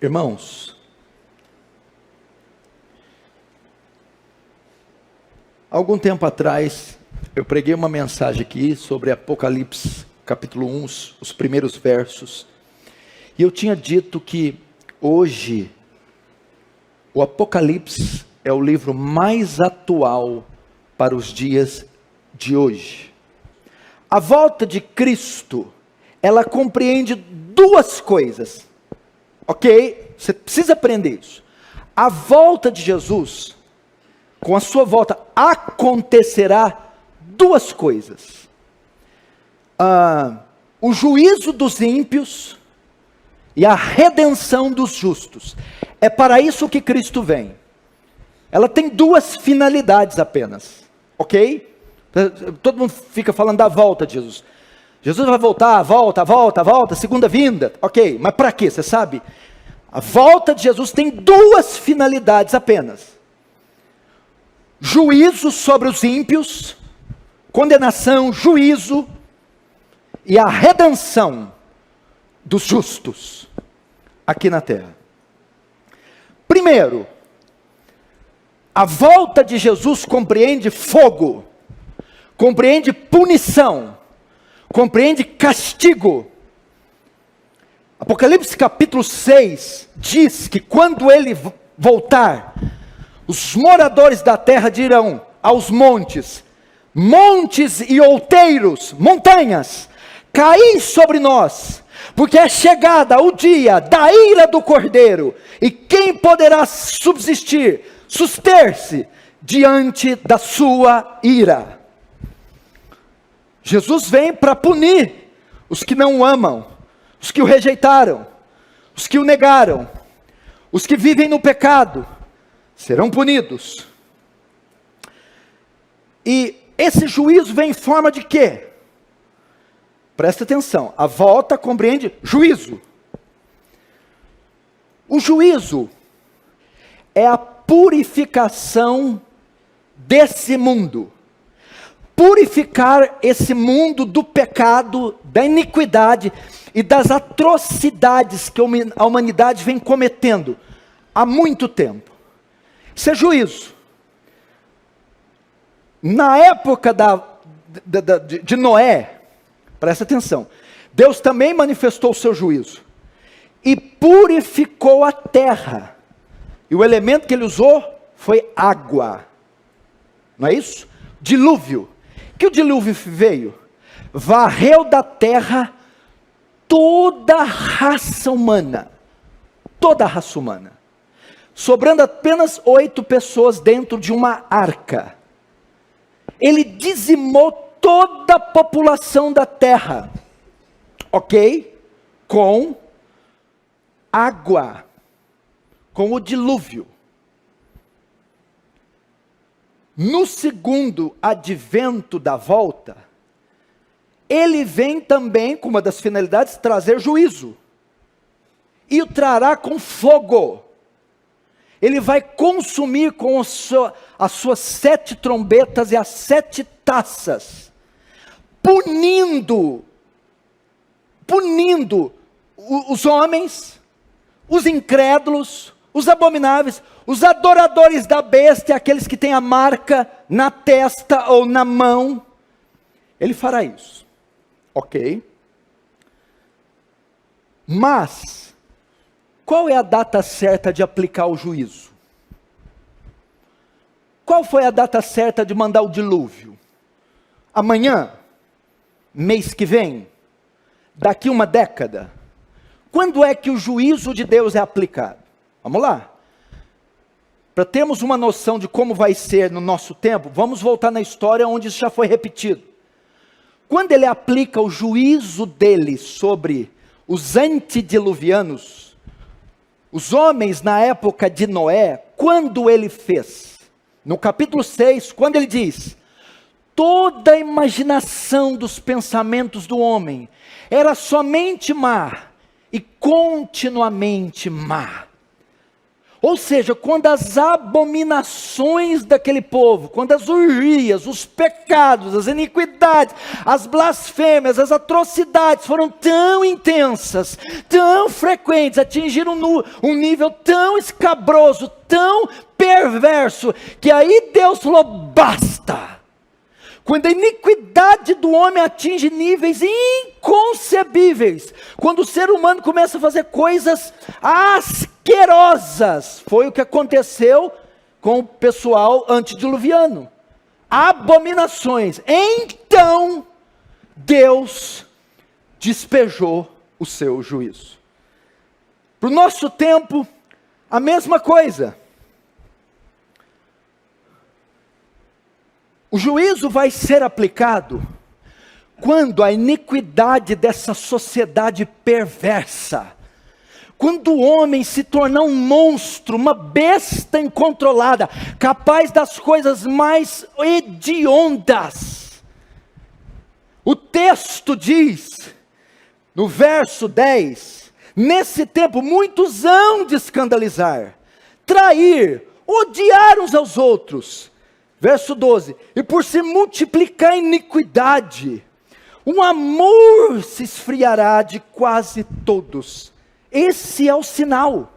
Irmãos, algum tempo atrás, eu preguei uma mensagem aqui sobre Apocalipse, capítulo 1, os primeiros versos. E eu tinha dito que hoje, o Apocalipse é o livro mais atual para os dias de hoje. A volta de Cristo, ela compreende duas coisas. Ok? Você precisa aprender isso. A volta de Jesus, com a sua volta, acontecerá duas coisas. O juízo dos ímpios e a redenção dos justos. É para isso que Cristo vem. Ela tem duas finalidades apenas. Ok? Todo mundo fica falando da volta de Jesus. Jesus vai voltar, volta, segunda vinda. Ok, mas para quê? Você sabe? A volta de Jesus tem duas finalidades apenas. Juízo sobre os ímpios, condenação, juízo, e a redenção dos justos aqui na terra. Primeiro, a volta de Jesus compreende fogo, compreende punição, compreende castigo. Apocalipse capítulo 6 diz que quando ele voltar, os moradores da terra dirão aos montes, montes e outeiros, montanhas, caí sobre nós, porque é chegada o dia da ira do Cordeiro, e quem poderá subsistir, suster-se diante da sua ira? Jesus vem para punir os que não o amam, os que o rejeitaram, os que o negaram, os que vivem no pecado, serão punidos. E esse juízo vem em forma de quê? Presta atenção, a volta compreende juízo. O juízo é a purificação desse mundo. Purificar esse mundo do pecado, da iniquidade e das atrocidades que a humanidade vem cometendo há muito tempo. Isso é juízo. Na época de Noé, presta atenção, Deus também manifestou o seu juízo e purificou a terra, e o elemento que ele usou foi água, não é isso? Dilúvio. Que o dilúvio veio? Varreu da terra toda a raça humana, sobrando apenas 8 pessoas dentro de uma arca. Ele dizimou toda a população da terra, ok? Com água, com o dilúvio. No segundo advento da volta, ele vem também, com uma das finalidades, trazer juízo. E o trará com fogo. Ele vai consumir com as suas 7 trombetas e as 7 taças, punindo os homens, os incrédulos, os abomináveis, os adoradores da besta, aqueles que têm a marca na testa ou na mão. Ele fará isso, ok? Mas qual é a data certa de aplicar o juízo? Qual foi a data certa de mandar o dilúvio? Amanhã? Mês que vem? Daqui uma década? Quando é que o juízo de Deus é aplicado? Vamos lá. Para termos uma noção de como vai ser no nosso tempo, vamos voltar na história onde isso já foi repetido. Quando ele aplica o juízo dele sobre os antediluvianos, os homens na época de Noé, quando ele fez? No capítulo 6, quando ele diz, toda a imaginação dos pensamentos do homem era somente má e continuamente má. Ou seja, quando as abominações daquele povo, quando as orgias, os pecados, as iniquidades, as blasfêmias, as atrocidades foram tão intensas, tão frequentes, atingiram um nível tão escabroso, tão perverso, que aí Deus falou: basta. Quando a iniquidade do homem atinge níveis inconcebíveis, quando o ser humano começa a fazer coisas asquerosas, foi o que aconteceu com o pessoal antediluviano, abominações. Então, Deus despejou o seu juízo. Para o nosso tempo, a mesma coisa. O juízo vai ser aplicado quando a iniquidade dessa sociedade perversa, quando o homem se tornar um monstro, uma besta incontrolada, capaz das coisas mais hediondas. O texto diz, no verso 10, nesse tempo muitos hão de escandalizar, trair, odiar uns aos outros. Verso 12, e por se multiplicar a iniquidade, o amor se esfriará de quase todos. Esse é o sinal.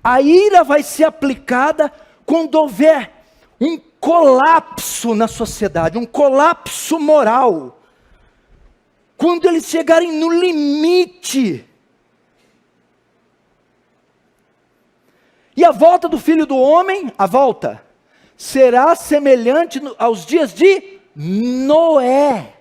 A ira vai ser aplicada quando houver um colapso na sociedade, um colapso moral. Quando eles chegarem no limite. E a volta do Filho do Homem, a volta, será semelhante aos dias de Noé.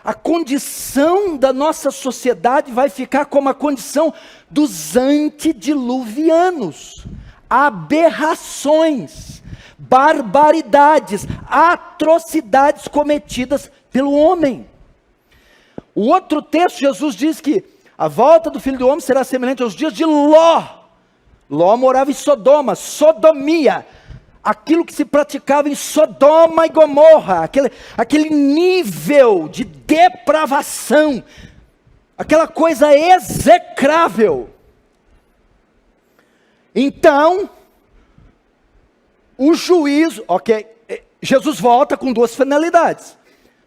A condição da nossa sociedade vai ficar como a condição dos antediluvianos. Aberrações, barbaridades, atrocidades cometidas pelo homem. O outro texto, Jesus diz que a volta do Filho do Homem será semelhante aos dias de Ló. Ló morava em Sodoma, sodomia, aquilo que se praticava em Sodoma e Gomorra, aquele nível de depravação, aquela coisa execrável. Então, o juízo, Jesus volta com duas finalidades.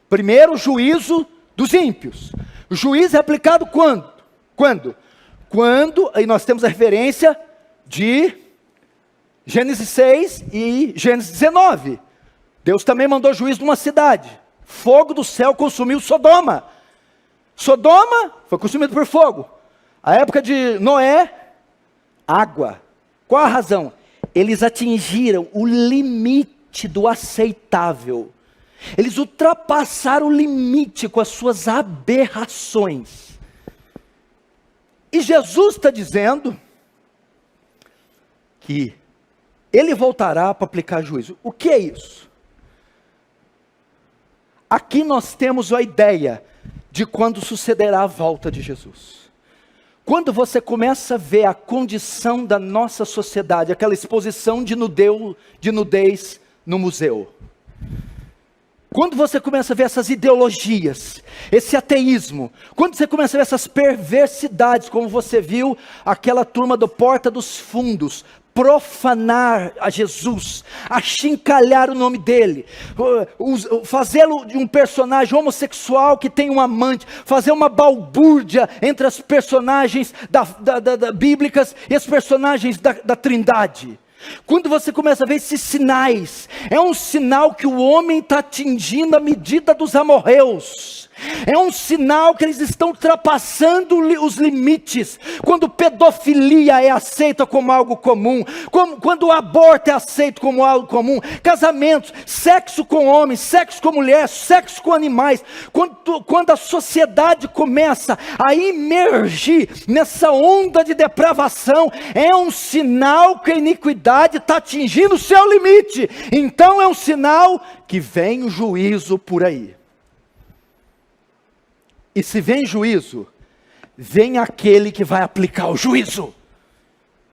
Primeiro, o juízo dos ímpios. O juízo é aplicado quando? Quando, aí nós temos a referência de Gênesis 6 e Gênesis 19. Deus também mandou juízo numa cidade. Fogo do céu consumiu Sodoma. Sodoma foi consumido por fogo. A época de Noé, água. Qual a razão? Eles atingiram o limite do aceitável. Eles ultrapassaram o limite com as suas aberrações. E Jesus está dizendo que ele voltará para aplicar juízo. O que é isso? Aqui nós temos a ideia de quando sucederá a volta de Jesus. Quando você começa a ver a condição da nossa sociedade, aquela exposição de nudez no museu. Quando você começa a ver essas ideologias, esse ateísmo, quando você começa a ver essas perversidades, como você viu aquela turma do Porta dos Fundos, profanar a Jesus, achincalhar o nome dele, fazê-lo de um personagem homossexual que tem um amante, fazer uma balbúrdia entre as personagens bíblicas e as personagens da Trindade. Quando você começa a ver esses sinais, é um sinal que o homem está atingindo a medida dos amorreus. É um sinal que eles estão ultrapassando os limites. Quando pedofilia é aceita como algo comum, quando o aborto é aceito como algo comum, casamentos, sexo com homens, sexo com mulheres, sexo com animais, quando a sociedade começa a imergir nessa onda de depravação, é um sinal que a iniquidade está atingindo o seu limite. Então é um sinal que vem o juízo por aí. E se vem juízo, vem aquele que vai aplicar o juízo.